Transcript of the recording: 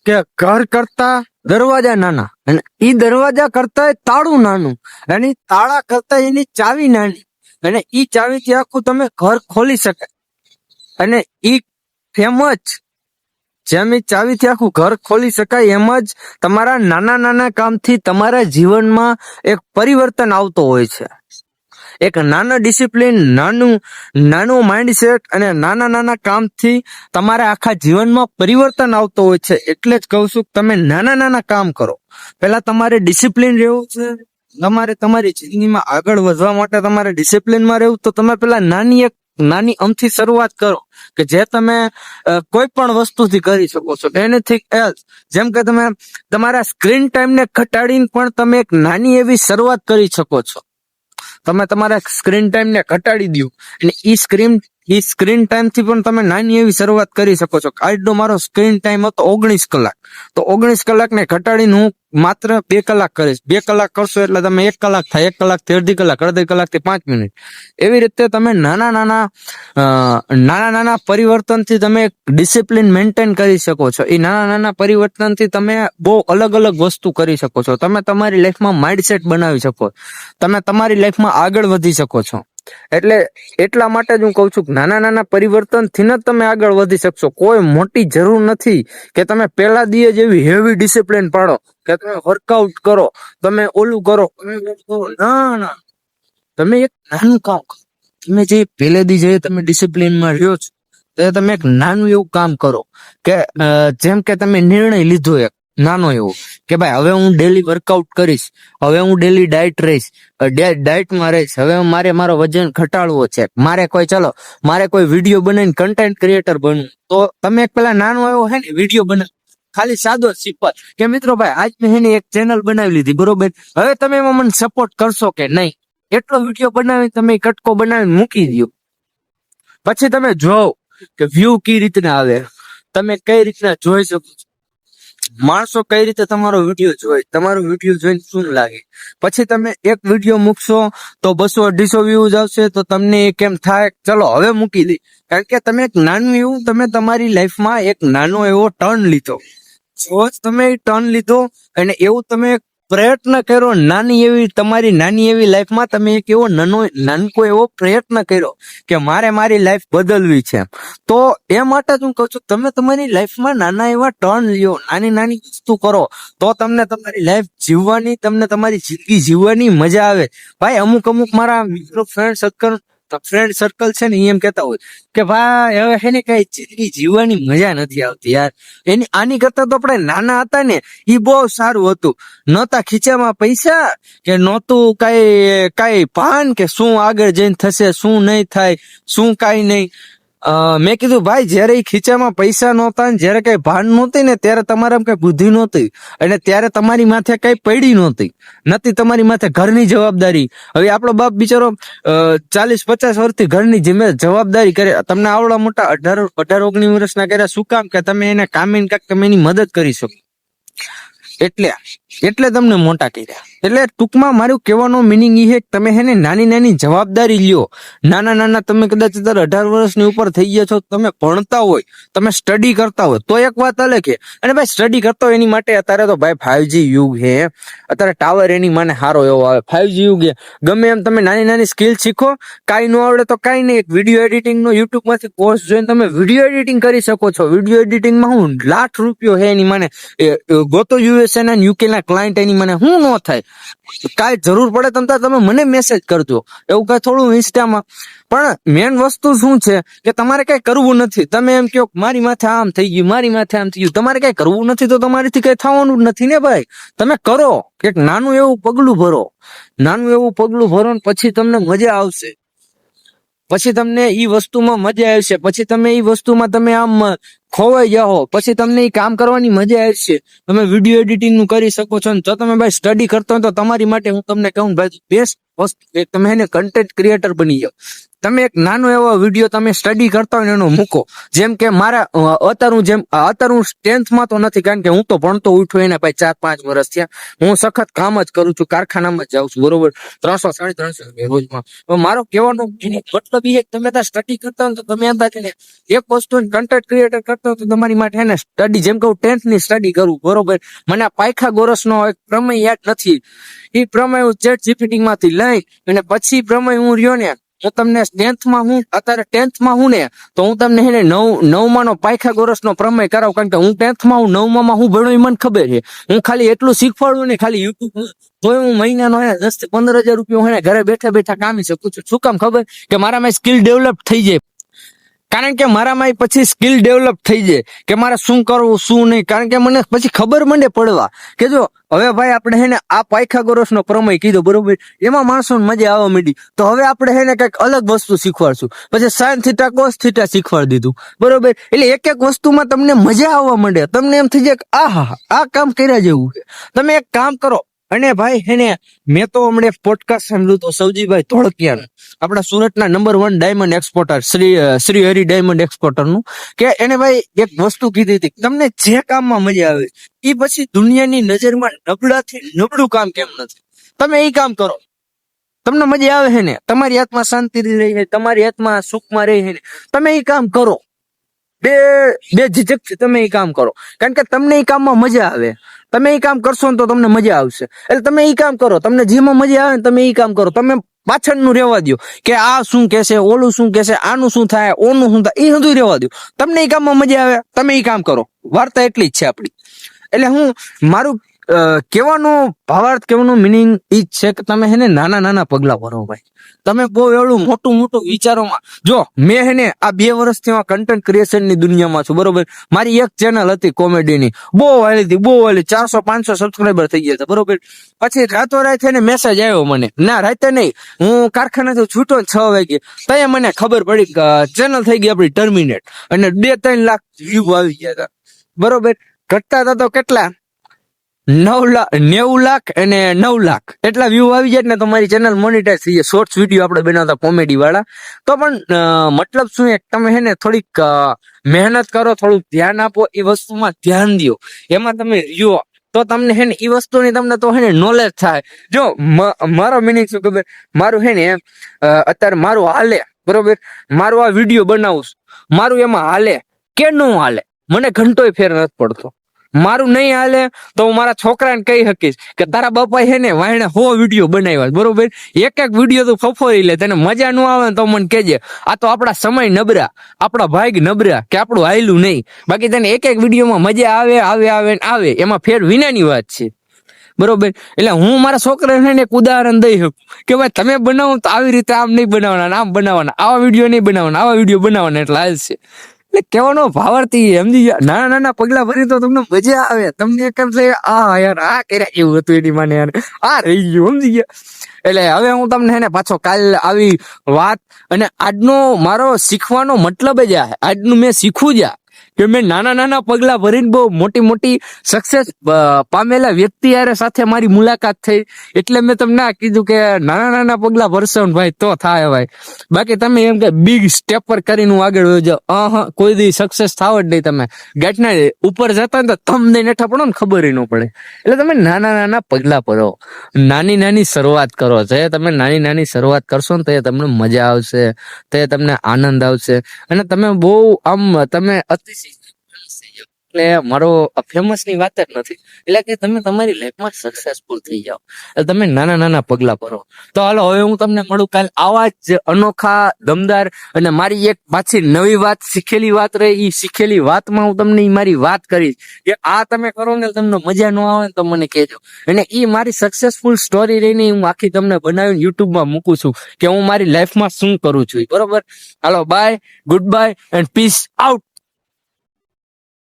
કે ઘર કરતા દરવાજા નાના અને ઈ દરવાજા કરતા તાળું નાનું અને ઈ તાળા કરતા એની ચાવી નાની અને ઈ ચાવીથી આખું તમે ઘર ખોલી શકાય. અને ઈ એમ જ જેમ ઈ ચાવીથી આખું ઘર ખોલી શકાય એમ જ તમારા નાના નાના કામથી તમારા જીવનમાં એક પરિવર્તન આવતો હોય છે. એક નાનો ડિસિપ્લિન, નાનું માઇન્ડસેટ અને નાના નાના કામથી તમારા આખા જીવનમાં પરિવર્તન આવતો હોય છે. એટલે જ કહું છું કે તમે નાના નાના કામ કરો. પહેલા તમારે ડિસિપ્લિન રહેવું છે. તમારે તમારી જિંદગીમાં આગળ વધવા માટે તમારે ડિસિપ્લિનમાં રહેવું, તો તમે પેલા નાની અમથી શરૂઆત કરો કે જે તમે કોઈ પણ વસ્તુથી કરી શકો છો. એનીથિંગ એલ્સ, જેમ કે તમે તમારા સ્ક્રીન ટાઈમને ઘટાડીને પણ તમે એક નાની એવી શરૂઆત કરી શકો છો. તમે તમારા સ્ક્રીન ટાઈમને ઘટાડી દો અને ઈ સ્ક્રીન ટાઈમ થી પણ તમે નાની એવી શરૂઆત કરી શકો છો. આજનો મારો સ્ક્રીન ટાઈમ હતો 19 કલાક, તો 19 કલાકને ઘટાડીને હું માત્ર 2 કલાક કરીશ. 2 કલાક કરશો એટલે તમે 1 કલાક થાય, 1 કલાક થી અડધી કલાક, અડધી કલાક થી 5 મિનિટ. એવી રીતે તમે નાના પરિવર્તનથી તમે ડિસિપ્લિન મેન્ટેન કરી શકો છો. એ નાના પરિવર્તનથી તમે બહુ અલગ અલગ વસ્તુ કરી શકો છો. તમે તમારી લાઈફમાં માઇન્ડસેટ બનાવી શકો, તમે તમારી લાઈફમાં આગળ વધી શકો છો. એટલા માટે જ હું કહું છું કે નાના પરિવર્તનથી જ તમે આગળ વધી શકશો. કોઈ મોટી જરૂર નથી કે તમે પહેલા દીએ જેવી હેવી ડિસિપ્લિન પાડો કે તમે વર્કઆઉટ કરો, તમે ઓલું કરો. ના, તમે એક નાનું કામ કરો. તમે જે પહેલેથી જે તમે ડિસિપ્લિનમાં રહ્યો છો તો તમે એક નાનું એવું કામ કરો કે જેમ કે તમે નિર્ણય લીધો એક નાનો એવો કે ભાઈ હવે હું ડેલી વર્કઆઉટ કરીશ, હવે હું ડેલી ડાયટમાં રહીશ, હવે મારો વજન ઘટાડવો છે, મારે કોઈ વિડીયો બનાવીને કન્ટેન્ટ ક્રિએટર બનવું. તો તમે એક પેલા નાનો એવો હે ને વિડીયો બનાવ, ખાલી સાદો સિમ્પલ કે મિત્રો ભાઈ આજ મેં એની એક ચેનલ બનાવી લીધી, બરોબર, હવે તમે એમાં મને સપોર્ટ કરશો કે નહીં. એટલો વિડીયો બનાવી તમે કટકો બનાવીને મૂકી દો. પછી તમે જોવો કે વ્યૂ કઈ રીતના આવે, તમે કઈ રીતના જોઈ શકો છો, માણસો કઈ રીતે તમારો વિડીયો જોઈને શું લાગે. પછી તમે એક વિડીયો મૂકશો તો 200-250 વ્યૂઝ આવશે, તો તમને કેમ થાય ચલો હવે મૂકી દઈ. કારણ કે તમે એક નાનું એવું તમે તમારી લાઈફમાં એક નાનો એવો ટર્ન લીધો. જો જ તમે ટર્ન લીધો અને એવું તમે પ્રયત્ન કર્યો, તમારી નાની એવી લાઈફમાં તમે એક એવો નાનકો એવો પ્રયત્ન કર્યો કે મારી લાઈફ બદલવી છે, તો એ માટે હું કહું છું તમે તમારી લાઈફમાં નાના એવા ટર્ન લ્યો, નાની વસ્તુ કરો, તો તમને તમારી લાઈફ જીવવાની, તમને તમારી જિંદગી જીવવાની મજા આવે. ભાઈ અમુક મારા મિત્રો ફ્રેન્ડ સર્કલ છે ને, એમ કેતા હોય કે ભાઈ હવે એને કઈ જિંદગી જીવવાની મજા નથી આવતી યાર. આની કરતા તો આપણે નાના હતા ને ઈ બહુ સારું હતું. નહોતા ખીચામાં પૈસા કે નહોતું કઈ ભાન કે શું આગળ જઈને થશે, શું નહીં થાય, શું કઈ નહીં. મેં કીધું ભાઈ જયારે ખીચામાં પૈસા નહોતા ને જયારે કઈ ભાન નહોતી ને ત્યારે તમારામાં કઈ બુદ્ધિ નહોતી અને ત્યારે તમારી માથે કઈ પડી નથી તમારી માથે ઘરની જવાબદારી. હવે આપણો બાપ બિચારો 40-50 વર્ષથી ઘરની જવાબદારી કરે, તમને આવડા મોટા 18-19 વર્ષના કર્યા શું કામ કે તમે એને કામીને કાંક તમે એની મદદ કરી શકો, એટલે તમને મોટા કર્યા. એટલે ટૂંકમાં મારું કહેવાનો મિનિંગ એ છે કે તમે હેને નાની જવાબદારી લ્યો. નાના તમે કદાચ 18 વર્ષની ઉપર થઈ ગયા છો, તમે ભણતા હોય, તમે સ્ટડી કરતા હોય તો એક વાત અલગ છે. અને ભાઈ સ્ટડી કરતા હોય એની માટે અત્યારે તો ભાઈ 5G યુગ છે, અત્યારે ટાવર એની મને સારો એવો આવે, 5G યુગ છે. ગમે એમ તમે નાની સ્કિલ શીખો, કાંઈ ન આવડે તો કાંઈ નહીં, એક વિડીયો એડિટિંગ નો યુટ્યુબ માંથી કોર્સ જોઈને તમે વિડીયો એડિટિંગ કરી શકો છો. વિડીયો એડિટિંગમાં હું લાખ રૂપિયો છે એની મને ગોતો USA ના UK ના ક્લાયન્ટ એની મને શું ન થાય. કાંઈ જરૂર પડે તમે મને મેસેજ કરજો, એવું કઈ થોડું ઇન્સ્ટામાં. પણ મેન વસ્તુ શું છે કે તમારે કઈ કરવું નથી. તમે એમ કહો મારી માથે આમ થઈ ગયું, તમારે કઈ કરવું નથી તો તમારીથી કઈ થવાનું જ નથી ને ભાઈ. તમે કરો કે નાનું એવું પગલું ભરો ને પછી તમને મજા આવશે, પછી તમને ઈ વસ્તુમાં મજા આવશે, પછી તમે ઈ વસ્તુમાં તમે આમ ખોવાઈ જાઓ, પછી તમને ઈ કામ કરવાની મજા આવશે. તમે વિડીયો એડિટિંગ નું કરી શકો છો. જો તમે ભાઈ સ્ટડી કરતો હોય તો તમારી માટે હું તમને કહું ભાઈ બેસ્ટ વસ્તુ તમે એને કન્ટેન્ટ ક્રિએટર બની જાઓ. તમે એક નાનો એવો વિડીયો તમે સ્ટડી કરતા હોય ને એનો મૂકો. જેમ કે મારા અત્યારે હું 10th માં તો નથી, કારણ કે હું તો ભણતો ઉઠ્યો એને ભાઈ 4-5 વર્ષ થયા. હું સખત કામ જ કરું છું, કારખાનામાં જ જાઉં છું, બરોબર, 300-350 રોજમાં. તો મારો કહેવાનો મતલબ એ તમે ત્યાં સ્ટડી કરતા હોય તો તમે એમ થાય ને એક વસ્તુ કન્ટેન્ટ ક્રિએટર કરતા હોય તો તમારી માટે હે ને સ્ટડી, જેમ કે હું 10th ની સ્ટડી કરું, બરોબર, મને આ પાયથાગોરસનો એક પ્રમેય યાદ નથી. એ પ્રમેય હું ChatGPT માંથી લઈ અને પછી પ્રમેય હું રહ્યો ને, હું તમને 10th માં હું અત્યારે 10th માં હું ને તો હું તમને હે ને નવમાનો પાયથાગોરસનો પ્રમેય કરાવું, કારણ કે હું 10th માં હું 9માં હું ભણ્યો એ મને ખબર છે. હું ખાલી એટલું શીખવાડું ને ખાલી યુટ્યુબ, તો હું મહિનાનો 10 થી 15 હજાર રૂપિયા હે ઘરે બેઠા બેઠા કામી શકું છું. શું કામ ખબર? કે મારામાં સ્કિલ ડેવલપ થઈ જાય. કારણ કે મારામાં પછી સ્કિલ ડેવલપ થઈ જાય કે મારે શું કરવું શું નહીં, કારણ કે મને પછી ખબર મંડે પડવા કે જો હવે ભાઈ આપણે હે ને આ પાયથાગોરસનો પ્રમેય કીધો, બરોબર, એમાં માણસોને મજા આવવા માંડી, તો હવે આપણે હે ને કઈક અલગ વસ્તુ શીખવાડશું. પછી sin θ cos θ શીખવાડી દીધું, બરોબર. એટલે એક એક વસ્તુમાં તમને મજા આવવા માંડે, તમને એમ થઈ જાય કે આ કામ કર્યા જેવું છે. તમે એક કામ કરો, અને ભાઈ હે ને મેં તો હમણાં પોડકાસ્ટ સાંભળ્યું તો સૌજીભાઈ ધોળકિયા, આપણા સુરતના number 1 diamond exporter Shri Hari diamond exporter નું, કે એને ભાઈ એક વસ્તુ કીધી હતી, તમને જે કામમાં મજા આવે એ પછી દુનિયાની નજરમાં નબળાથી નબળું કામ કેમ નથી, તમે એ કામ કરો. તમને મજા આવે છે ને, તમારી આત્મા શાંતિ રહી છે, તમારી આત્મા સુખમાં રહી છે ને, તમે એ કામ કરો. બે ઝીઝકથી તમે એ કામ કરો, કારણ કે તમને એ કામમાં મજા આવે. તમે એ કામ કરશો ને તો તમને મજા આવશે. એટલે તમે એ કામ કરો, તમને જેમાં મજા આવે ને તમે એ કામ કરો. તમે પાછળનું રહેવા દો કે આ શું કહેશે, ઓલું શું કહેશે, આનું શું થાય, ઓનું શું થાય, એ બધું રહેવા દો. તમને એ કામમાં મજા આવે, તમે એ કામ કરો. વાર્તા એટલી જ છે આપણી. એટલે હું મારું કહેવાનું ભાવાર્થ, કહેવાનું મિનિંગ ઈ જ છે કે તમે હે ને નાના નાના પગલા ભરો ભાઈ. તમે બહુ એવડું મોટું વિચારોમાં, જો મેં હે ને આ 2 વર્ષથી કન્ટેન્ટ ક્રિએશનની દુનિયામાં છું, બરોબર. મારી એક ચેનલ હતી કોમેડીની, બહુ વાલી હતી, 400-500 સબસ્ક્રાઈબર થઈ ગયા હતા, બરોબર. પછી રાતોરાત થઈને મેસેજ આવ્યો મને, ના રાતે નહીં, હું કારખાનાથી છૂટો 6 વાગે, ત્યાં મને ખબર પડી કે ચેનલ થઈ ગઈ આપણી ટર્મિનેટ, અને 2-3 લાખ વ્યૂ આવી ગયા હતા, બરોબર. ઘટતા હતા તો કેટલા 90 લાખ અને 9 લાખ એટલા વ્યૂ આવી જાય ને તો મારી ચેનલ મોનિટાઈઝ થઈ જાય. શોર્ટ્સ વિડીયો આપણે બનાવતા કોમેડી વાળા. તો પણ મતલબ શું, એક તમે હે ને થોડીક મહેનત કરો, થોડુંક ધ્યાન આપો, એ વસ્તુમાં ધ્યાન દો, એમાં તમે રહ્યો તો તમને હે ને એ વસ્તુની તમને તો હે ને નોલેજ થાય. જો મારો મિનિંગ શું ખબર, મારું હે ને અત્યારે મારું હાલે, બરોબર, મારું આ વિડીયો બનાવું, મારું એમાં હાલે કે ન હાલે મને ઘંટોય ફેર નથી પડતો. મારું નહીં હાલે તો હું મારા છોકરાને કહી શકીશ કે તારા બાપા હે ને વાયણે 100 વિડીયો બનાવ્યા, બરોબર. એક વિડીયો તું ફફોરી લે, તને મજા ન આવે તો મને કહેજે. આ તો આપણા સમય નબળા, આપણા ભાગ નબળા કે આપણું હાયલું નહીં. બાકી તને એક વિડીયોમાં મજા આવે, એમાં ફેર વિનાની વાત છે, બરોબર. એટલે હું મારા છોકરાને એક ઉદાહરણ દઈ શકું કે ભાઈ તમે બનાવો તો આવી રીતે આમ નહીં બનાવવાના, આમ બનાવવાના, આવા વિડીયો નહીં બનાવવાના, આવા વિડીયો બનાવવાના, એટલે હાલશે. એટલે કહેવાનો ભાવાર્થ સમજી ગયા, નાના નાના પગલા ભરી તો તમને મજા આવે, તમને કેમ છે આ યાર આ કર્યા એવું હતું એની માને યાર આ રહી ગયું, સમજી ગયા. એટલે હવે હું તમને હે ને પાછો કાલ આવી વાત, અને આજનો મારો શીખવાનો મતલબ જ આ, આજનું મેં શીખવું જ કે મેં નાના નાના પગલા ભરીને બહુ મોટી મોટી સક્સેસ પામેલા વ્યક્તિ સાથે મારી મુલાકાત થઈ. એટલે મેં તમને ના કીધું કે નાના નાના પગલા ભરશો ને ભાઈ તો થાય ભાઈ. બાકી તમે એમ કે બિગ સ્ટેપ પર કરીને હું આગળ વયો જાઉં, કોઈ દી સક્સેસ થાવ જ નહીં. તમે ગાંઠના ઉપર જતા ને તો તમને નેઠા પડો ને ખબર ન પડે. એટલે તમે નાના નાના પગલા ભરો, નાની નાની શરૂઆત કરો. જે તમે નાની નાની શરૂઆત કરશો ને તો તમને મજા આવશે, તો તમને આનંદ આવશે, અને તમે બહુ આમ તમે અતિશય, એટલે મારો ફેમસ ની વાત જ નથી, એટલે કે તમે તમારી લાઈફમાં સક્સેસફુલ થઈ જાઓ. એટલે તમે નાના નાના પગલા ભરો. તો હાલો હવે હું તમને મળું કાલ આવા જ અનોખા દમદાર, અને મારી એક પાછી નવી વાત, શીખેલી વાત રહી, એ શીખેલી વાતમાં હું તમને મારી વાત કરીશ કે આ તમે કરો ને તમને મજા ન આવે તો મને કહેજો. અને એ મારી સક્સેસફુલ સ્ટોરી રહીને હું આખી તમને બનાવીને યુટ્યુબમાં મૂકું છું કે હું મારી લાઈફમાં શું કરું છું, બરોબર. હાલો bye, good bye and peace out.